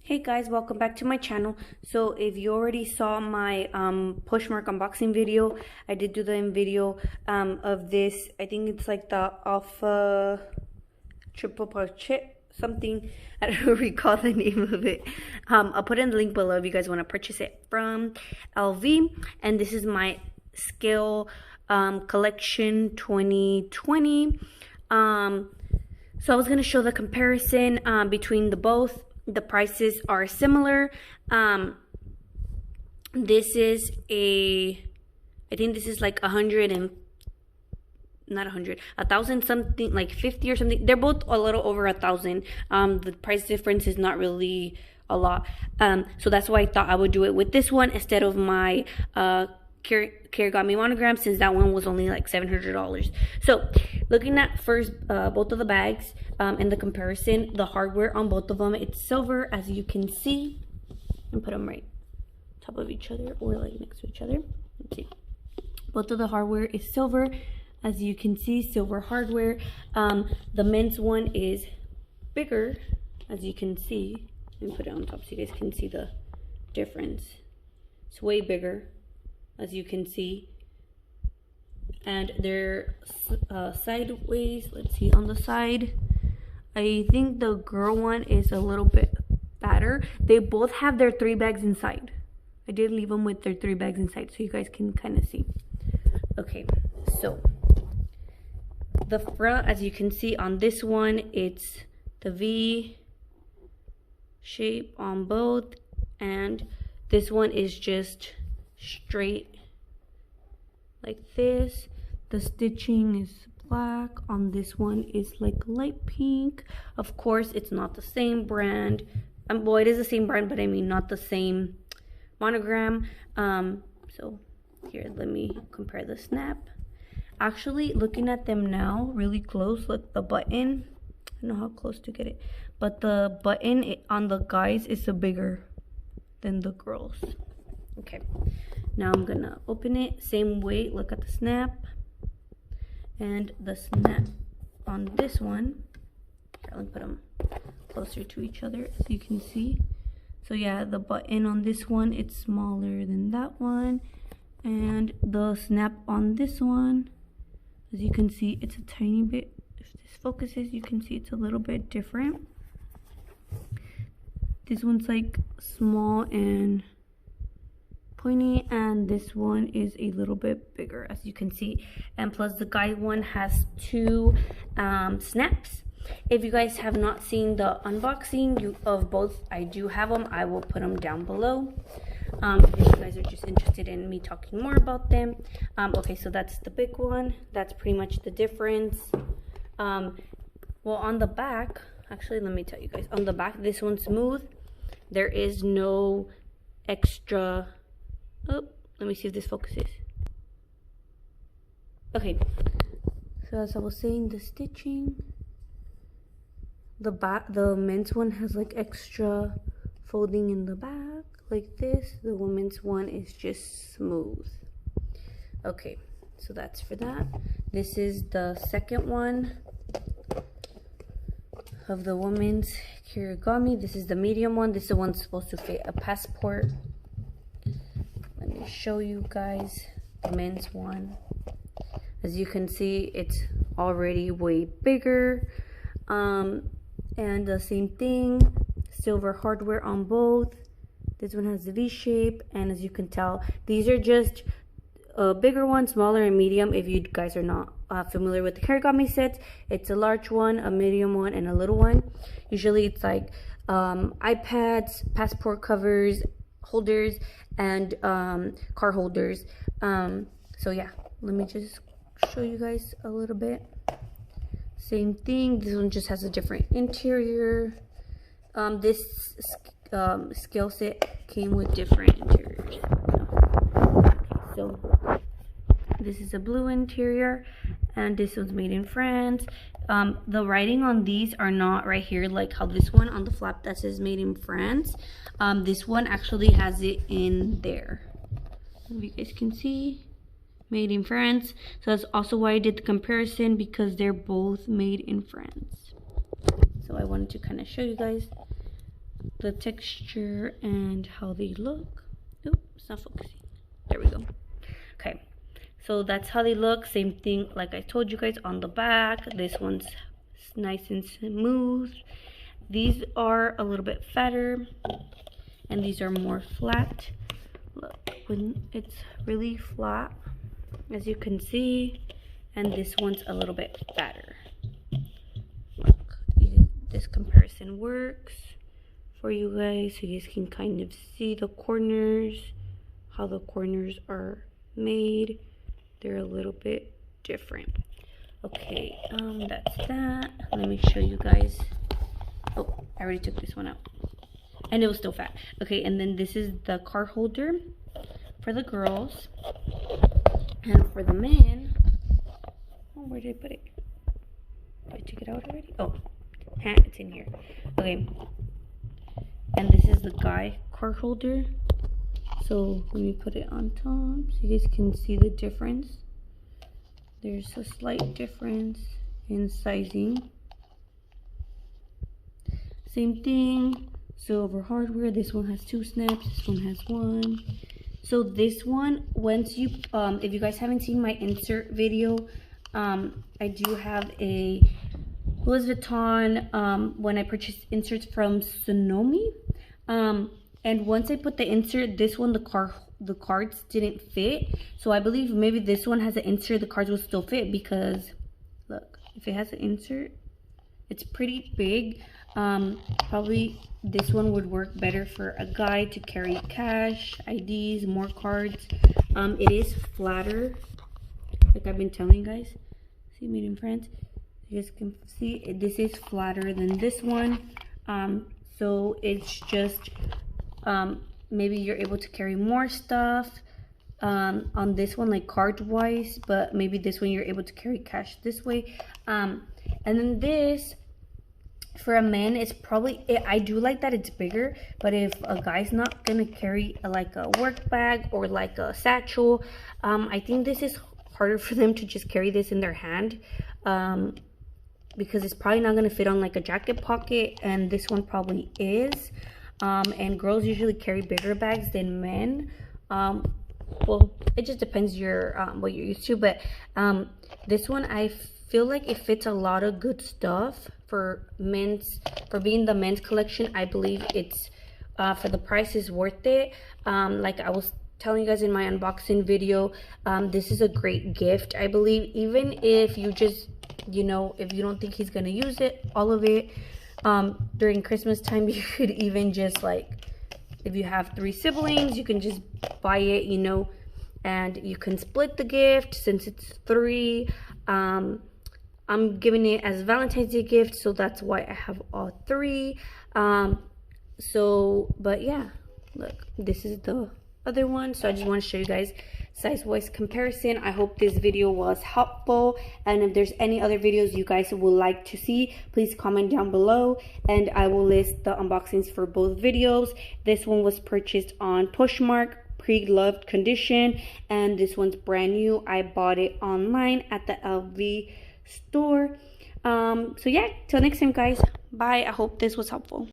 Hey guys, welcome back to my channel. So if you already saw my Poshmark unboxing video, I did do the video of this. I think it's like the Alpha Triple Crochet something. I don't recall the name of it. I'll put in the link below if you guys want to purchase it from LV. And this is my Scale collection 2020. So I was going to show the comparison between the both. The prices are similar. This is I think this is like 1,000 something, like 50 or something. They're both a little over 1,000. The price difference is not really a lot. So that's why I thought I would do it with this one instead of my Kirigami monogram, since that one was only like $700. So looking at first both of the bags and the comparison, the hardware on both of them, it's silver, as you can see, and put them right top of each other or like next to each other. Let's see, both of the hardware is silver, as you can see, silver hardware. The men's one is bigger, as you can see. Let me put it on top so you guys can see the difference. It's way bigger, as you can see, and they're sideways. Let's see, on the side, I think the girl one is a little bit fatter. They both have their 3 bags inside. I did leave them with their 3 bags inside so you guys can kind of see. Okay, so the front, as you can see on this one, it's the V shape on both, and this one is just straight like this. The stitching is black. On this one is like light pink. Of course, it's not the same brand. Well, it is the same brand, but I mean not the same monogram. So here, let me compare the snap. Actually, looking at them now really close, look, the button, I don't know how close to get it, but the button on the guys is bigger than the girls. Okay, now I'm gonna open it. Same way, look at the snap. And the snap on this one, here, let me put them closer to each other so you can see. So yeah, the button on this one, it's smaller than that one. And the snap on this one, as you can see, it's a tiny bit, if this focuses, you can see it's a little bit different. This one's like small and pointy, and this one is a little bit bigger, as you can see. And plus the guy one has 2 snaps. If you guys have not seen the unboxing of both, I do have them. I will put them down below if you guys are just interested in me talking more about them. Okay, so that's the big one. That's pretty much the difference. Well, on the back, actually, let me tell you guys, on the back, this one's smooth. There is no extra. Oh, let me see if this focuses. Okay, so as I was saying, the stitching, the men's one has like extra folding in the back like this. The women's one is just smooth. Okay, so that's for that. This is the second one of the women's Kirigami. This is the medium one. This is the one supposed to fit a passport. Let me show you guys the men's one. As you can see, it's already way bigger. And the same thing, silver hardware on both. This one has the V shape, and as you can tell, these are just a bigger one, smaller, and medium. If you guys are not familiar with the Kirigami sets, it's a large one, a medium one, and a little one. Usually it's like iPads, passport covers, holders, and car holders. So yeah, let me just show you guys a little bit. Same thing, this one just has a different interior. This scale set came with different interiors. Okay, so this is a blue interior, and this was made in France. The writing on these are not right here like how this one on the flap that says made in France. This one actually has it in there, if you guys can see, made in France. So that's also why I did the comparison, because they're both made in France. So I wanted to kind of show you guys. the texture and how they look. Oops, it's not focusing. There we go. Okay, so that's how they look. Same thing like I told you guys on the back. This one's nice and smooth. These are a little bit fatter, and these are more flat. Look, when it's really flat, as you can see, and this one's a little bit fatter. Look, this comparison works for you guys, so you guys can kind of see the corners, how the corners are made. They're a little bit different. Okay, that's that. Let me show you guys. Oh, I already took this one out, and it was still fat. Okay, and then this is the card holder for the girls, and for the men. Oh, where did I put it? Did I take it out already? Oh, it's in here. Okay, and this is the guy card holder. So let me put it on top so you guys can see the difference. There's a slight difference in sizing. Same thing, silver hardware. This one has 2 snaps, this one has 1. So this one, once you if you guys haven't seen my insert video, I do have a Louis Vuitton when I purchased inserts from Sonomi, and once I put the insert, this one the cards didn't fit. So I believe maybe this one has an insert, the cards will still fit, because look, if it has an insert, it's pretty big. Probably this one would work better for a guy to carry cash, IDs, more cards. It is flatter, like I've been telling you guys. See, made in France. You guys can see this is flatter than this one. So it's just maybe you're able to carry more stuff on this one, like card wise, but maybe this one you're able to carry cash this way. And then this, for a man, it's probably, I do like that it's bigger, but if a guy's not gonna carry like a work bag or like a satchel, I think this is harder for them to just carry this in their hand, because it's probably not gonna fit on like a jacket pocket, and this one probably is. And girls usually carry bigger bags than men. Well, it just depends your what you're used to, but this one I feel like it fits a lot of good stuff for men's, for being the men's collection. I believe it's for the price is worth it. Like I was telling you guys in my unboxing video, this is a great gift, I believe, even if you just, you know, if you don't think he's gonna use it, all of it, during Christmas time, you could even just, like, if you have 3 siblings, you can just buy it, you know, and you can split the gift since it's 3. I'm giving it as Valentine's Day gift, so that's why I have all 3. So, but yeah, look, this is the other one. So I just want to show you guys size-wise comparison. I hope this video was helpful, and if there's any other videos you guys would like to see, please comment down below, and I will list the unboxings for both videos. This one was purchased on Poshmark, pre-loved condition, and this one's brand new. I bought it online at the LV store. So yeah, till next time guys, bye. I hope this was helpful.